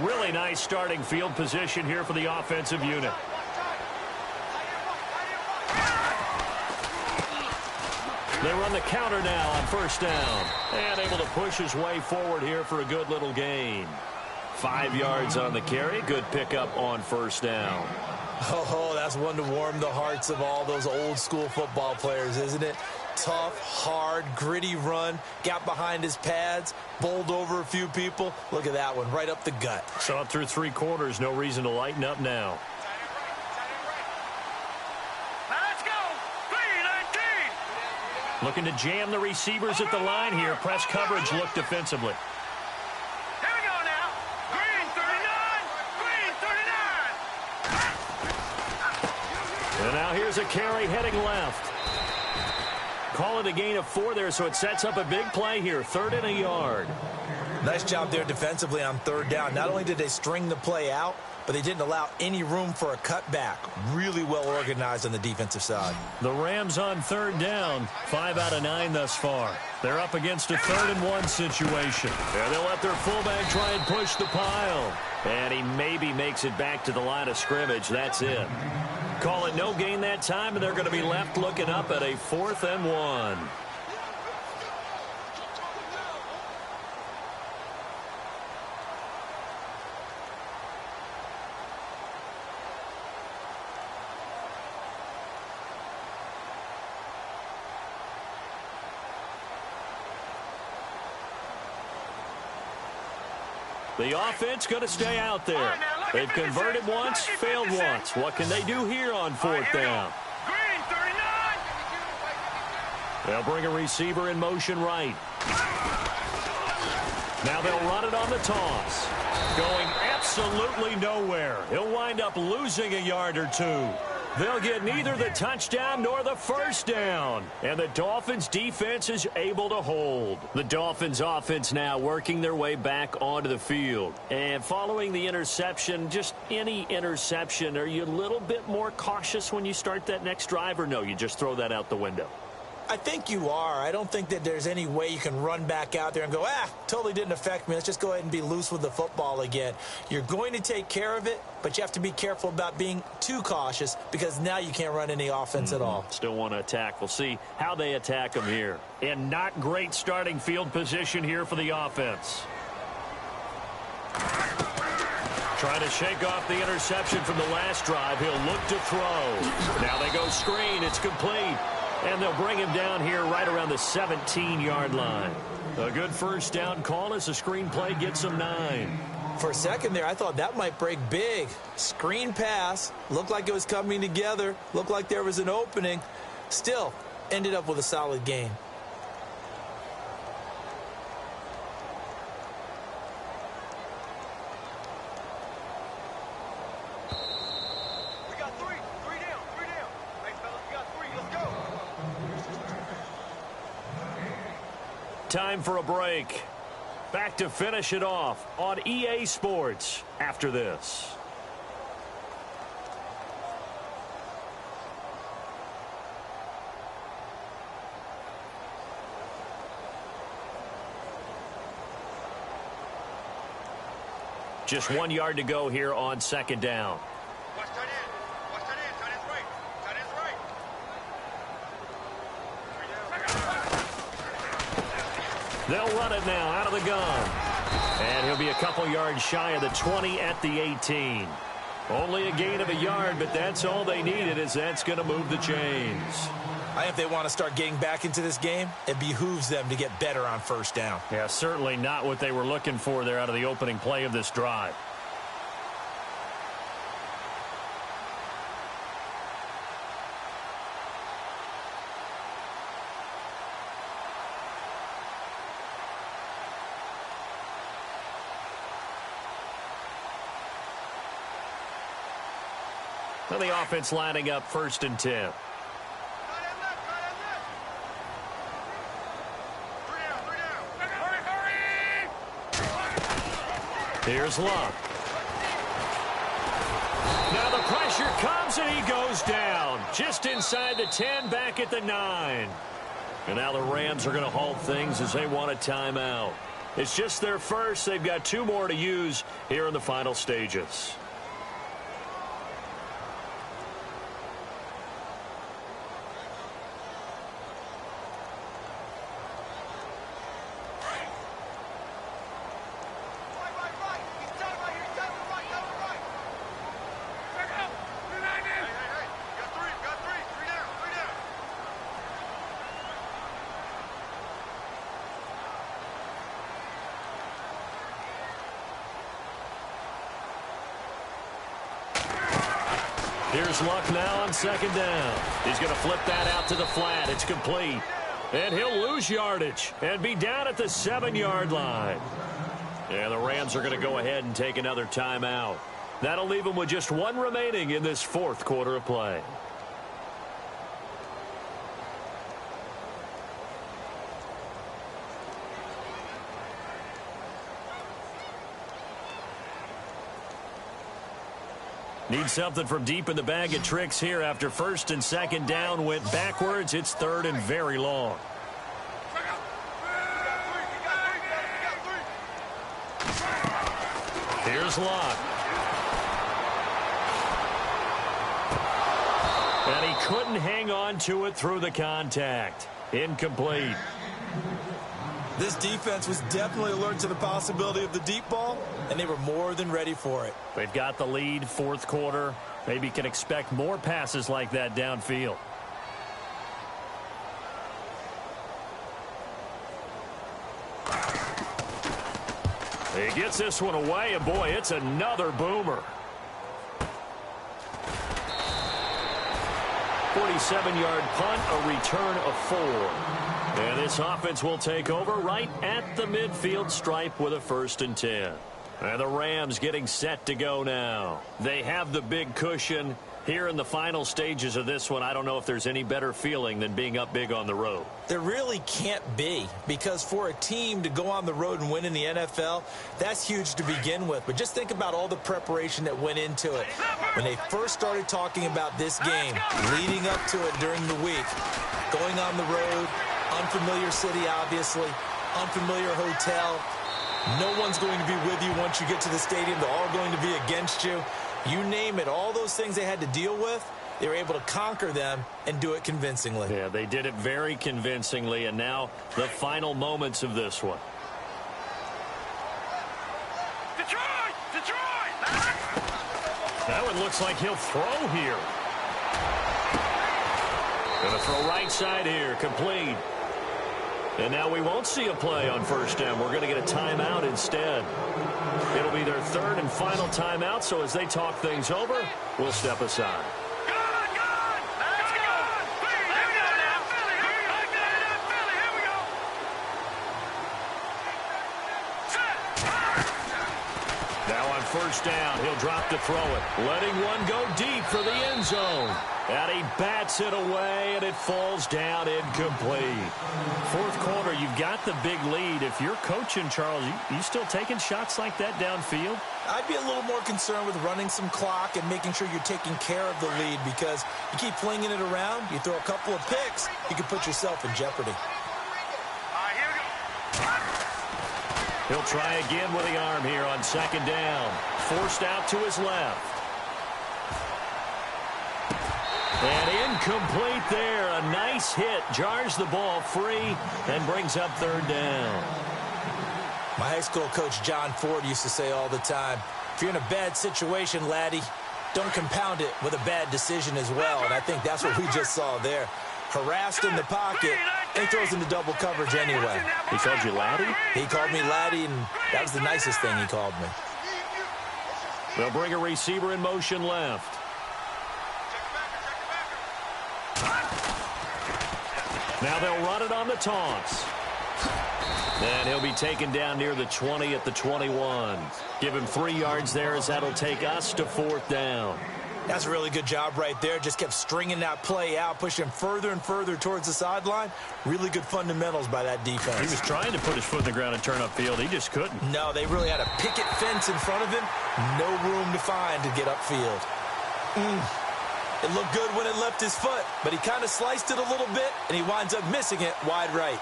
Really nice starting field position here for the offensive unit. They run the counter now on first down. And able to push his way forward here for a good little gain. 5 yards on the carry. Good pickup on first down. Oh, that's one to warm the hearts of all those old school football players, isn't it? Tough, hard, gritty run. Got behind his pads. Bowled over a few people. Look at that one, right up the gut. So up through 3 quarters, no reason to lighten up now. Looking to jam the receivers at the line here. Press coverage look defensively. Here we go now. Green 39. Green 39. And now here's a carry heading left. Call it a gain of 4 there, so it sets up a big play here. 3rd and a yard. Nice job there defensively on 3rd down. Not only did they string the play out, but they didn't allow any room for a cutback. Really well organized on the defensive side. The Rams on 3rd down. 5 out of 9 thus far. They're up against a 3rd and 1 situation. And they'll let their fullback try and push the pile. And he maybe makes it back to the line of scrimmage. That's it. Call it no gain that time, and they're going to be left looking up at a 4th and 1. The offense going to stay out there. They've converted once, failed once. What can they do here on 4th down? Green 39. They'll bring a receiver in motion right. Now they'll run it on the toss. Going absolutely nowhere. He'll wind up losing a yard or 2. They'll get neither the touchdown nor the first down. And the Dolphins' defense is able to hold. The Dolphins' offense now working their way back onto the field. And following the interception, just any interception, are you a little bit more cautious when you start that next drive, or no, you just throw that out the window? I think you are. I don't think that there's any way you can run back out there and go, totally didn't affect me. Let's just go ahead and be loose with the football again. You're going to take care of it, but you have to be careful about being too cautious because now you can't run any offense at all. Still want to attack. We'll see how they attack them here. And not great starting field position here for the offense. Trying to shake off the interception from the last drive. He'll look to throw. Now they go screen. It's complete. And they'll bring him down here right around the 17-yard line. A good first down call as the screen play gets him 9. For a second there, I thought that might break big. Screen pass. Looked like it was coming together. Looked like there was an opening. Still, ended up with a solid gain. Time for a break. Back to finish it off on EA Sports after this. Just 1 yard to go here on 2nd down. Watch tight end. Watch tight end. Tight end's right. Tight end's right. They'll run it now out of the gun. And he'll be a couple yards shy of the 20 at the 18. Only a gain of a yard, but that's all they needed, as that's going to move the chains. If they want to start getting back into this game, it behooves them to get better on first down. Yeah, certainly not what they were looking for there out of the opening play of this drive. Well, the offense lining up 1st and 10. Here's Luck. Now the pressure comes and he goes down. Just inside the 10, back at the 9. And now the Rams are going to halt things as they want a timeout. It's just their first. They've got 2 more to use here in the final stages. Here's Luck now on 2nd down. He's going to flip that out to the flat. It's complete. And he'll lose yardage and be down at the 7-yard line. And the Rams are going to go ahead and take another timeout. That'll leave them with just 1 remaining in this 4th quarter of play. Need something from deep in the bag of tricks here after 1st and 2nd down went backwards. It's 3rd and very long. Here's Locke. And he couldn't hang on to it through the contact. Incomplete. This defense was definitely alert to the possibility of the deep ball, and they were more than ready for it. They've got the lead, 4th quarter. Maybe can expect more passes like that downfield. He gets this one away, and boy, it's another boomer. 47-yard punt, a return of 4. And this offense will take over right at the midfield stripe with a 1st and 10. And the Rams getting set to go now. They have the big cushion. Here in the final stages of this one, I don't know if there's any better feeling than being up big on the road. There really can't be, because for a team to go on the road and win in the NFL, that's huge to begin with. But just think about all the preparation that went into it. When they first started talking about this game, leading up to it during the week, going on the road, unfamiliar city, obviously, unfamiliar hotel. No one's going to be with you once you get to the stadium. They're all going to be against you. You name it, all those things they had to deal with, they were able to conquer them and do it convincingly. Yeah, they did it very convincingly, and now the final moments of this one. Detroit! Detroit! That one looks like he'll throw here. Going to throw right side here, complete. And now we won't see a play on 1st down. We're going to get a timeout instead. It'll be their 3rd and final timeout, so as they talk things over, we'll step aside. Now on 1st down, he'll drop to throw it. Letting one go deep for the end zone. And he bats it away, and it falls down incomplete. 4th quarter, you've got the big lead. If you're coaching, Charles, you still taking shots like that downfield? I'd be a little more concerned with running some clock and making sure you're taking care of the lead, because you keep flinging it around, you throw a couple of picks, you can put yourself in jeopardy. He'll try again with the arm here on 2nd down. Forced out to his left. And incomplete there. A nice hit. Jars the ball free and brings up 3rd down. My high school coach, John Ford, used to say all the time, if you're in a bad situation, laddie, don't compound it with a bad decision as well. And I think that's what we just saw there. Harassed in the pocket, and he throws into double coverage anyway. He called you laddie? He called me laddie, and that was the nicest thing he called me. They'll bring a receiver in motion left. Now they'll run it on the toss. And he'll be taken down near the 20 at the 21. Give him 3 yards there, as that'll take us to 4th down. That's a really good job right there. Just kept stringing that play out, pushing him further and further towards the sideline. Really good fundamentals by that defense. He was trying to put his foot in the ground and turn upfield. He just couldn't. No, they really had a picket fence in front of him. No room to find to get upfield. It looked good when it left his foot, but he kind of sliced it a little bit, and he winds up missing it wide right.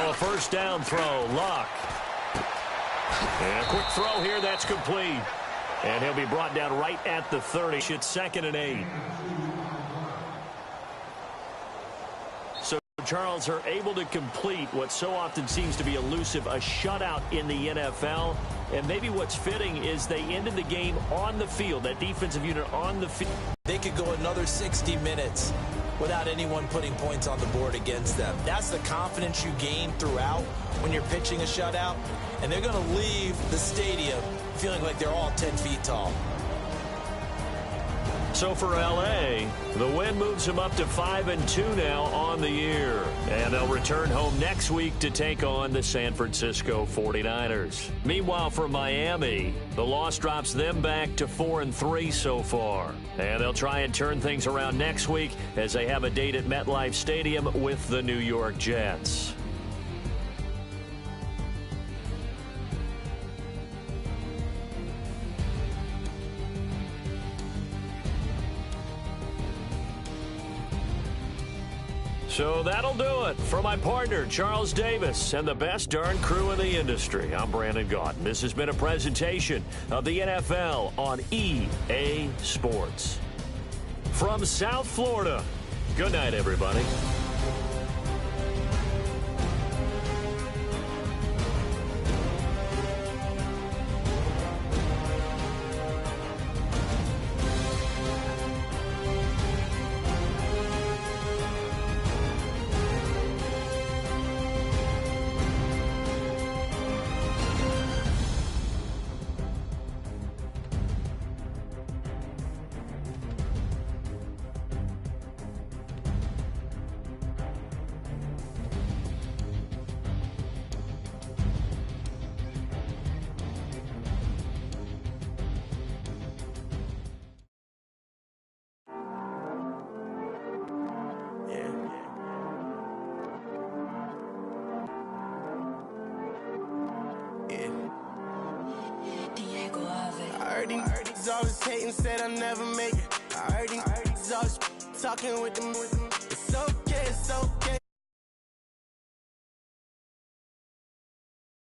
Now a first down throw, Luck. And a quick throw here, that's complete. And he'll be brought down right at the 30. It's 2nd and 8. So Charles are able to complete what so often seems to be elusive, a shutout in the NFL. And maybe what's fitting is they ended the game on the field, that defensive unit on the field. They could go another 60 minutes without anyone putting points on the board against them. That's the confidence you gain throughout when you're pitching a shutout. And they're going to leave the stadium feeling like they're all 10 feet tall. So for L.A., the win moves them up to 5-2 now on the year. And they'll return home next week to take on the San Francisco 49ers. Meanwhile, for Miami, the loss drops them back to 4-3 so far. And they'll try and turn things around next week as they have a date at MetLife Stadium with the New York Jets. So that'll do it. For my partner, Charles Davis, and the best darn crew in the industry, I'm Brandon Gaudin. This has been a presentation of the NFL on EA Sports. From South Florida, good night, everybody. I heard these always hating, said I'll never make it. I heard these always talking with them. It's okay, it's okay.